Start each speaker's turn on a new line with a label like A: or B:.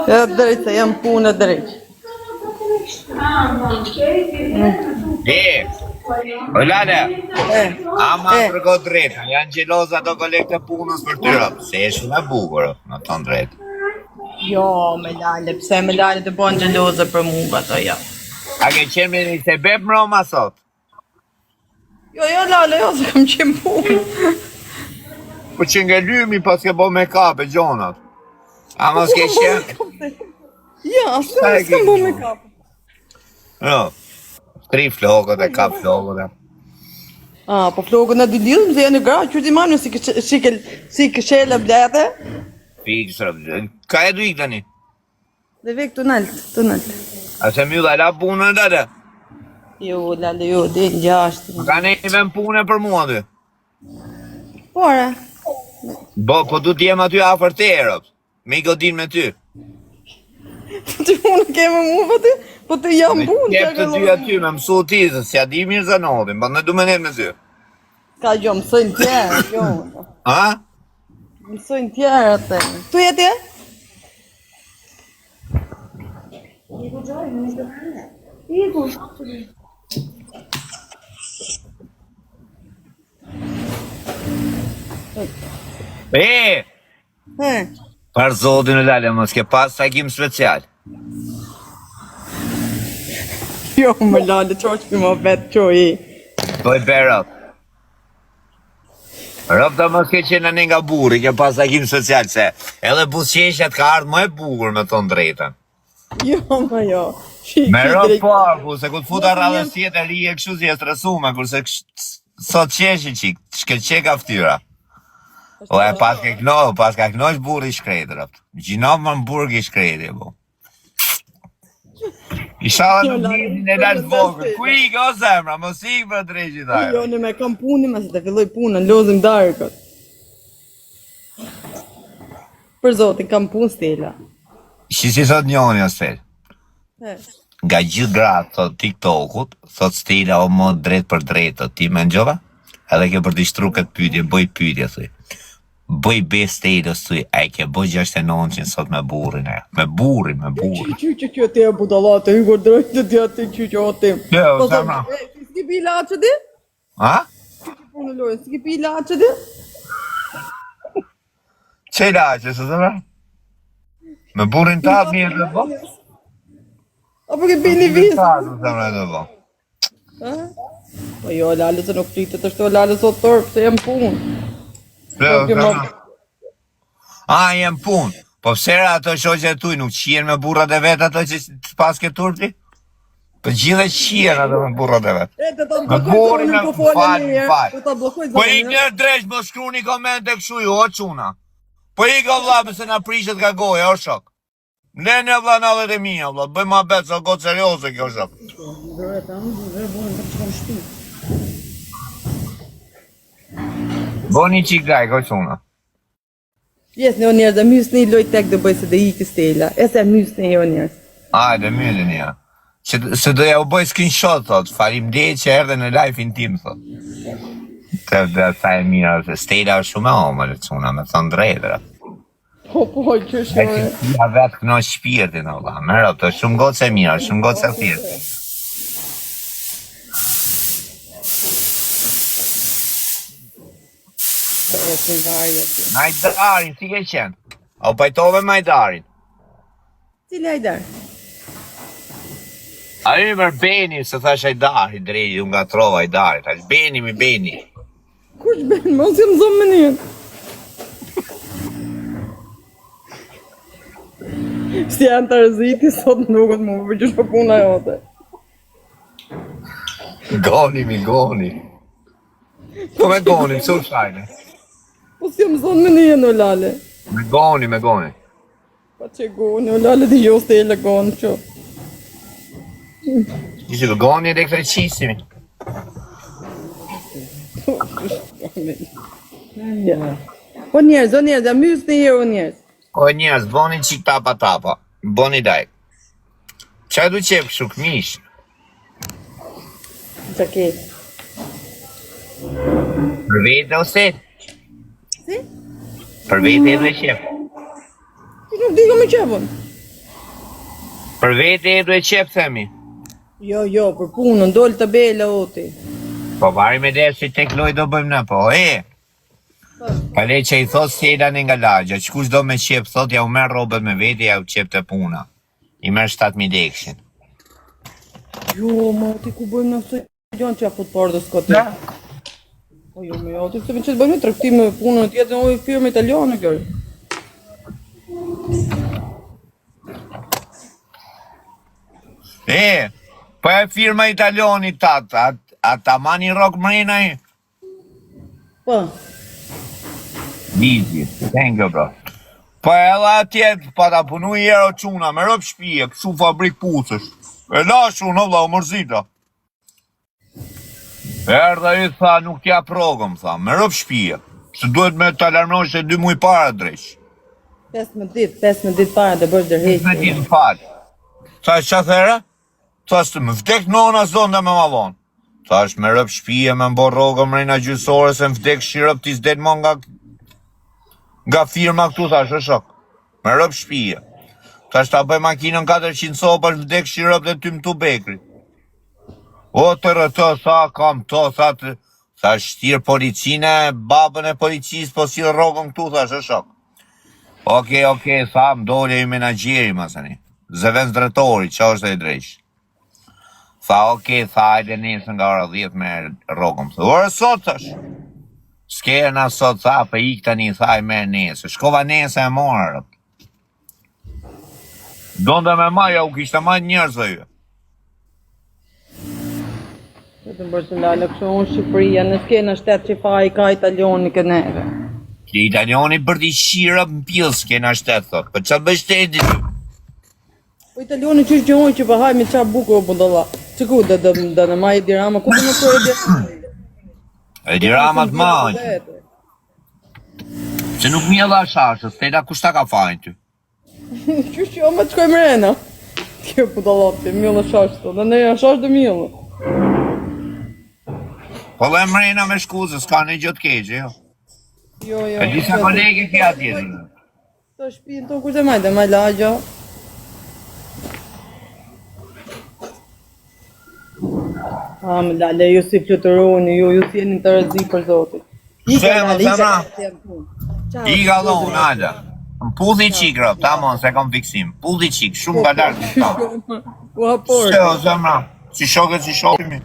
A: Ja, drejt se jam punë drejt.
B: O Lale, ama përgo drejta, janë gjeloza do kolekte punës për tyra, se e shumë e bukur, në ton drejt.
A: Jo, me Lale, pse me Lale të bën gjeloze për mua ato ja.
B: A ke qenë me një sebeb më Roma sot?
A: Jo, Lale, jo, se kam qenë punë.
B: Po që nga lymi pas ke bo me kape, gjonat. A mos ke qenë?
A: Ja, s'kam bu me kape.
B: Jo, 3 flokët e kap flokët e.
A: Po flokët në dy lidhëm, se janë gra, që ti manë si këshele blete.
B: Fikë, ka e du ikë tani?
A: Dhe vek të nëllë.
B: A se mjë dhe la punën dhe dhe?
A: Jo, Lale, jo, dhe në gjashtë.
B: Ka ne i ven punë për mua ty?
A: Pore.
B: Po du t'jem aty afer të erët, me i godin me ty.
A: Ti unë kemë mu për ty, po të jam punë.
B: Me qep të ty aty, me mësu ti, se si a di mirë zanodin, po në du me ne me ty.
A: Ka jo, mësojnë tjerë, jo.
B: Ha?
A: Mësojnë tjerë atë. Tu jetë e?
B: Për zotin e Lale, mos ke pas takim special.
A: Jo, më Lale, qoq për më vetë qoj.
B: Po i berët. Rëp të mos ke qenë në nga burri, ke pas takim special, se edhe busqeshjat ka ardhë më e bukur me ton drejten.
A: Jo, më jo.
B: Me rëp parku, se ku të futa radhës tjetë e rije kështu si e stresume, kurse sot qeshi qik, shke qeka ftyra. O e pas ka knojsh burri shkrejtë, rëpt. Gjinov më në burg i shkrejtë, bo. I shala në gjithin e lashtë vogër. Ku i ke o zemra, mos i ke për drejqit tajë.
A: Jo, në me kam punë, me se të filloj punën, lozim darkët. Për zotin, kam punë stela.
B: Si thot njoni o stel? Nga gjithë gratë, thot TikTokut, thot stela o mod drejt për drejt, ti me në gjova? Edhe ke për të shtru këtë pytje, bëj pytje, thuj. Bëj be stelës, thuj, e ke bëj 69 sot me burin e. Me burin.
A: Që ti e budalate, i kur drejtë të ti që atim.
B: Jo, zemra.
A: S'ki pi ilaçë di?
B: Ha?
A: S'ki pi ilaçë di?
B: Që ilaçë, së zemra? Me burin ta atë mirë dhe bo?
A: Apo ke pi një visë?
B: Zemra dhe bo.
A: Po jo, Lale, se nuk fritë të shto, Lale, sot tërpë, se jem punë.
B: Jem punë. Po pësera ato shoqe tuj nuk qien me burrat e vetë ato që pas ke turpi? Po gjithë qien ato me burrat e vetë. Me burin e falë. Po i një dreq më shkru një komente këshu ju, o quna. Po i ka vla pëse na prishet ka goja, o shok. Ne vla në dhe mija vla, bëj ma betë, so gotë serioze kjo shok. Bo një qik daj, ko quna.
A: Jes, në njerës, dhe mysë një loj tek dhe bëj se dhe i këstela. E se mysë një njerës.
B: Ajde, mjëllë një. Se do ja u bëj screenshot, thot, farim dhe që erdhe në live-in tim, thot. Të dhe ta e mira, se stela është shumë e omër, quna, me thonë drejtëra.
A: Po, që shumë.
B: E që tia vetë këno shpirtin, Allah, me rëpë, të shumë gotë se mira, shumë gotë se thirë. Majdarin, si ke qenë? O pajtove Majdarin?
A: Cile Hajdar?
B: A i mërë Beni, se thash Hajdari, drejti, unë nga trova Hajdari, thash Beni mi Beni.
A: Kush Beni, mos jë më zonë më njën. Si janë të rëziti, sot nukët më përgjësh për puna jote.
B: Goni. Po me goni, su shajne.
A: Po si jë më zonë më njën, o Lale.
B: Me goni.
A: Pa që goni, o Lale, di jo stele goni, që.
B: Që goni elektricisimi.
A: O njerëz, a mysë një herë o njerëz.
B: O njerëz, boni qik tapa, boni dajk. Qa du qep shuk mish?
A: Qa ke?
B: Për vete o se?
A: Si?
B: Për vete edhe qep.
A: Nuk di ka me qepën.
B: Për vete e duhet qep, themi.
A: Jo, për punën, dol tabela oti.
B: Po vari me dhe si tek loj do bëjmë në, po, Kale që i thot s'jeda një nga lagja, që kush do me qep, thot, ja u merë robët me vete, ja u qep të puna. I merë 7.000 dekshin.
A: Jo, ma, ti ku bëjmë në kësoj gjanë që ja fut parë dhe s'kote. Po jo, me jo, ti këtë që të bëjmë traktim me punën e tjetë në firmë italiane, kërë.
B: Po e firma italiani tatë, ata mani rock mrena i?
A: Po.
B: Bizi, thank you, bro. Po edhe atjet, pa ta punu i ero quna, me rëp shpije, kësu fabrik pucësh. E lashu në vla, u mërzita. Erdha i tha, nuk t'ja progëm, tha, me rëp shpije. Se duhet me t'alarmnosh e 2 muj para dresh.
A: 15 dit para dhe bësh dërheqë.
B: 15 dit në falë. Tha është qa thera? Tha është më vdek nona zonë dhe me malon. Tha është me rëp shpije, me mbo rogëm rejna gjysore, se më vdek shirëp t'i zdet mo nga firma këtu, thash, është shok. Me rëp shpije. Thash ta bëj makinën 400 sopa, është vdek shirëp dhe ty më tu bekri. O të rëtë, tha, kam to, tha shtirë policine, babën e policisë, po si rogën këtu, thash, është shok. Okej, tha, më dole i menagjeri, masani. Zëven drejtori, qa është e drejsh. Tha, tha, ajde nesën nga ora 10 me rogën. Tha, orë sot, thash. S'kere na sot, tha, për ik tani, tha, i merë nesë. Shkova nesë e morë. Donde me maja, u kishtë majtë njërës dhe ju.
A: Të më bërë lalë, kështë unë Shqipëria, në s'kena shtetë që fa i ka italioni këneve.
B: Që italioni bërdi shira më pjellë s'kena shtetë, thot. Për që bëj shteti ty?
A: Po italioni që është gjohoj që pëhaj me qa buku o bundalla. Që ku, dhe në majë dirama, ku të në të e dirama?
B: E diramat majë. Se nuk mjë dha shashës, teta kushta ka fajnë ty?
A: Qështë që o me të shkoj mrena? Kjo bundalla, të mjëllë shashës të, dhe ne janë shashë dhe mjëllë.
B: Po dhe mrena me shkuzë, s'ka në gjëtë keqë, jo?
A: Jo.
B: E disa kolege kja tjetër.
A: Të shpinë të kushte majtë, maj lagja. Më lale, ju si flutëroni, ju si jeni të rëzi për zotit.
B: Iga dhonë, nada. Më pudhi qikra, ta mon, se kom fiksim. Pudhi qik, shumë balarë.
A: U hapor.
B: Se o zemra, si shokët, si shokimi.